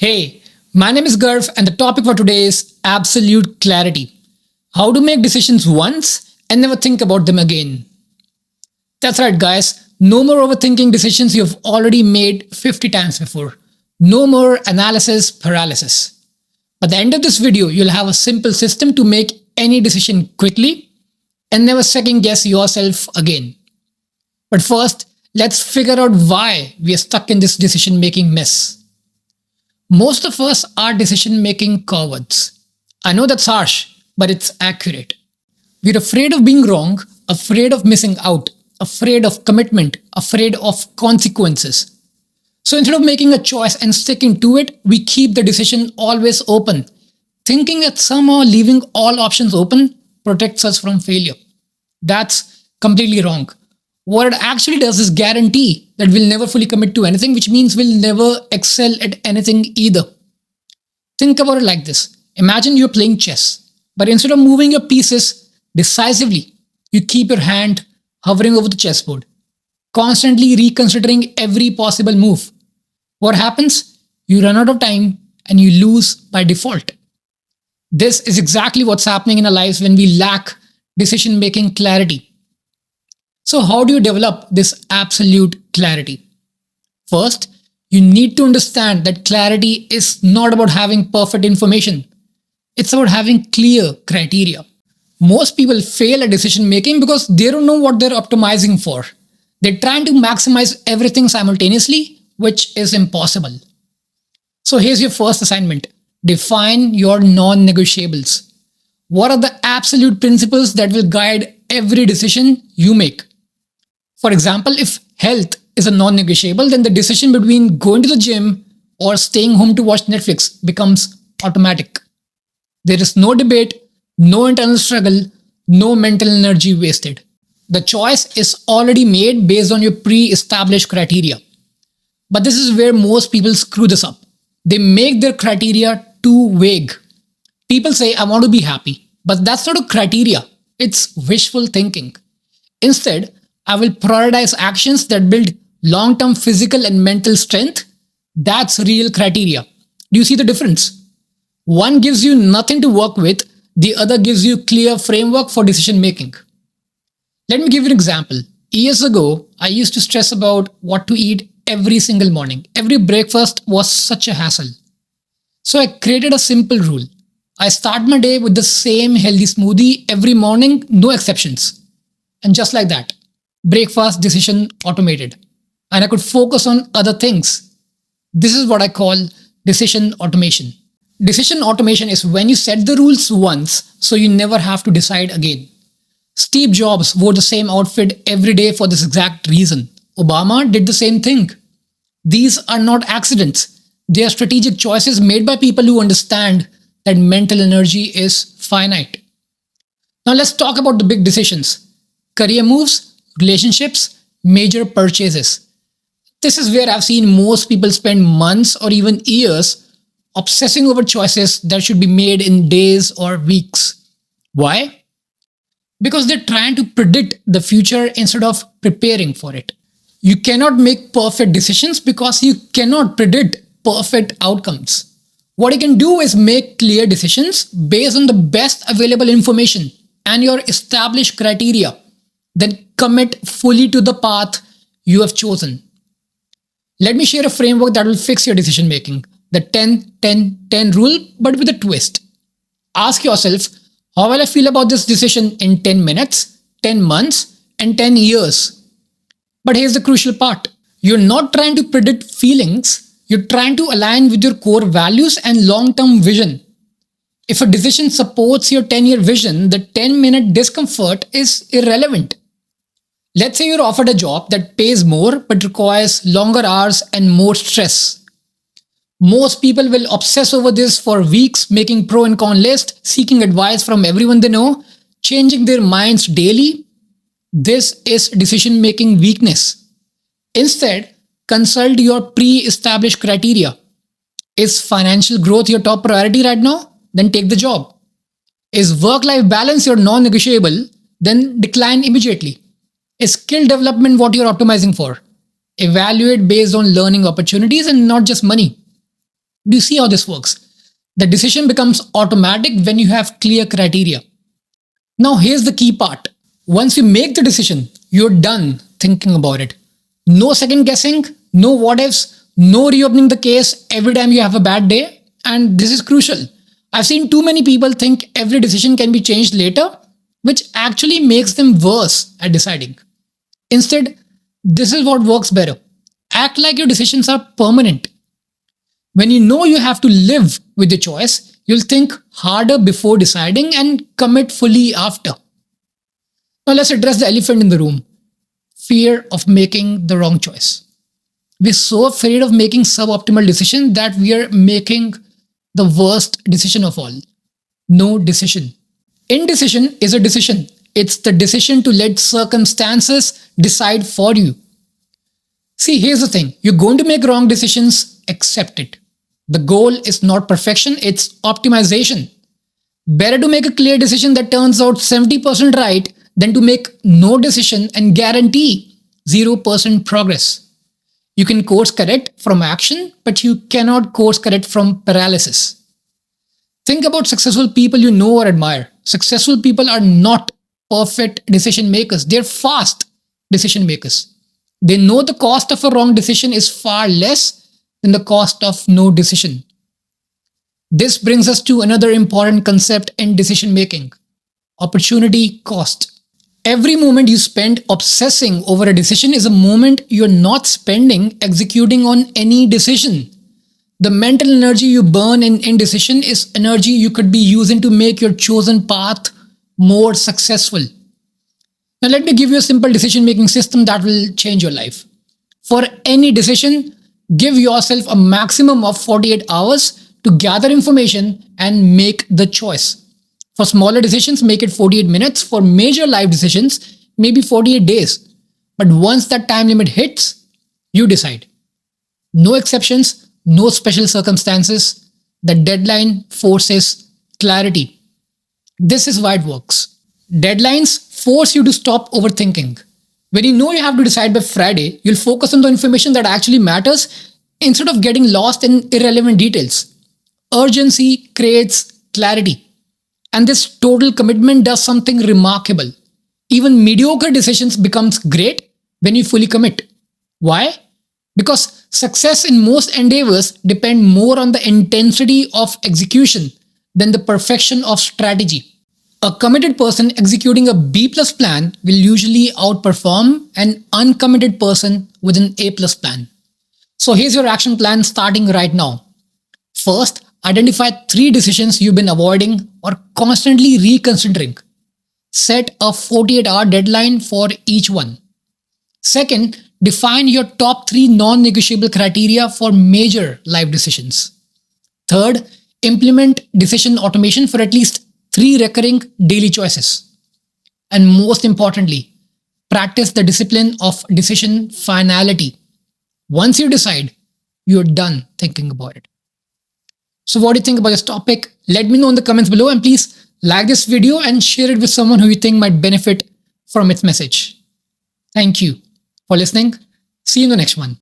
Hey, my name is Garv, and the topic for today is absolute clarity. How to make decisions once and never think about them again. That's right, guys. No more overthinking decisions you've already made 50 times before. No more analysis paralysis. By the end of this video, you'll have a simple system to make any decision quickly and never second guess yourself again. But first, let's figure out why we are stuck in this decision making mess. Most of us are decision making cowards. I know that's harsh, but it's accurate. We're afraid of being wrong, afraid of missing out, afraid of commitment, afraid of consequences. So instead of making a choice and sticking to it, we keep the decision always open, thinking that somehow leaving all options open protects us from failure. That's completely wrong. What it actually does is guarantee that we'll never fully commit to anything, which means we'll never excel at anything either. Think about it like this. Imagine you're playing chess, but instead of moving your pieces decisively, you keep your hand hovering over the chessboard, constantly reconsidering every possible move. What happens? You run out of time and you lose by default. This is exactly what's happening in our lives when we lack decision-making clarity. So how do you develop this absolute clarity? First, you need to understand that clarity is not about having perfect information. It's about having clear criteria. Most people fail at decision making because they don't know what they're optimizing for. They're trying to maximize everything simultaneously, which is impossible. So here's your first assignment. Define your non-negotiables. What are the absolute principles that will guide every decision you make? For example, if health is a non-negotiable, then the decision between going to the gym or staying home to watch Netflix becomes automatic. There is no debate, no internal struggle, no mental energy wasted. The choice is already made based on your pre-established criteria. But this is where most people screw this up. They make their criteria too vague. People say, I want to be happy, but that's not a criteria. It's wishful thinking. Instead, I will prioritize actions that build long-term physical and mental strength. That's real criteria. Do you see the difference? One gives you nothing to work with, the other gives you clear framework for decision making. Let me give you an example. Years ago, I used to stress about what to eat every single morning. Every breakfast was such a hassle. So I created a simple rule. I start my day with the same healthy smoothie every morning, no exceptions. And just like that, breakfast decision automated, and I could focus on other things. This is what I call decision automation. Decision automation is when you set the rules once so you never have to decide again. Steve Jobs wore the same outfit every day for this exact reason. Obama did the same thing. These are not accidents. They are strategic choices made by people who understand that mental energy is finite. Now let's talk about the big decisions. Career moves, relationships, major purchases. This is where I've seen most people spend months or even years obsessing over choices that should be made in days or weeks. Why? Because they're trying to predict the future instead of preparing for it. You cannot make perfect decisions because you cannot predict perfect outcomes. What you can do is make clear decisions based on the best available information and your established criteria. Then commit fully to the path you have chosen. Let me share a framework that will fix your decision making. The 10-10-10 rule, but with a twist. Ask yourself, how will I feel about this decision in 10 minutes, 10 months, and 10 years? But here's the crucial part. You're not trying to predict feelings. You're trying to align with your core values and long-term vision. If a decision supports your 10-year vision, the 10-minute discomfort is irrelevant. Let's say you're offered a job that pays more but requires longer hours and more stress. Most people will obsess over this for weeks, making pro and con lists, seeking advice from everyone they know, changing their minds daily. This is decision-making weakness. Instead, consult your pre-established criteria. Is financial growth your top priority right now? Then take the job. Is work-life balance your non-negotiable? Then decline immediately. Is skill development what you're optimizing for? Evaluate based on learning opportunities and not just money. Do you see how this works? The decision becomes automatic when you have clear criteria. Now, here's the key part. Once you make the decision, you're done thinking about it. No second guessing, no what ifs, no reopening the case every time you have a bad day. And this is crucial. I've seen too many people think every decision can be changed later, which actually makes them worse at deciding. Instead, this is what works better. Act like your decisions are permanent. When you know you have to live with the choice, you'll think harder before deciding and commit fully after. Now, let's address the elephant in the room: fear of making the wrong choice. We're so afraid of making suboptimal decisions that we are making the worst decision of all: no decision. Indecision is a decision. It's the decision to let circumstances decide for you. See, here's the thing: you're going to make wrong decisions, accept it. The goal is not perfection, it's optimization. Better to make a clear decision that turns out 70% right than to make no decision and guarantee 0% progress. You can course correct from action, but you cannot course correct from paralysis. Think about successful people you know or admire. Successful people are not perfect decision makers, they're fast decision makers. They know the cost of a wrong decision is far less than the cost of no decision. This brings us to another important concept in decision making: opportunity cost. Every moment you spend obsessing over a decision is a moment you're not spending executing on any decision. The mental energy you burn in indecision is energy you could be using to make your chosen path more successful. Now, let me give you a simple decision making system that will change your life. For any decision, give yourself a maximum of 48 hours to gather information and make the choice. For smaller decisions, make it 48 minutes. For major life decisions, maybe 48 days. But once that time limit hits, you decide. No exceptions, no special circumstances. The deadline forces clarity. This is why it works. Deadlines force you to stop overthinking. When you know you have to decide by Friday, you'll focus on the information that actually matters instead of getting lost in irrelevant details. Urgency creates clarity. And this total commitment does something remarkable. Even mediocre decisions becomes great when you fully commit. Why? Because success in most endeavors depend more on the intensity of execution than the perfection of strategy. A committed person executing a B plus plan will usually outperform an uncommitted person with an A plus plan. So here's your action plan starting right now. First, identify 3 decisions you've been avoiding or constantly reconsidering. Set a 48-hour deadline for each one. Second, define your top 3 non-negotiable criteria for major life decisions. Third, implement decision automation for at least 3 recurring daily choices. And most importantly, practice the discipline of decision finality. Once you decide, you're done thinking about it. So what do you think about this topic? Let me know in the comments below, and please like this video and share it with someone who you think might benefit from its message. Thank you for listening. See you in the next one.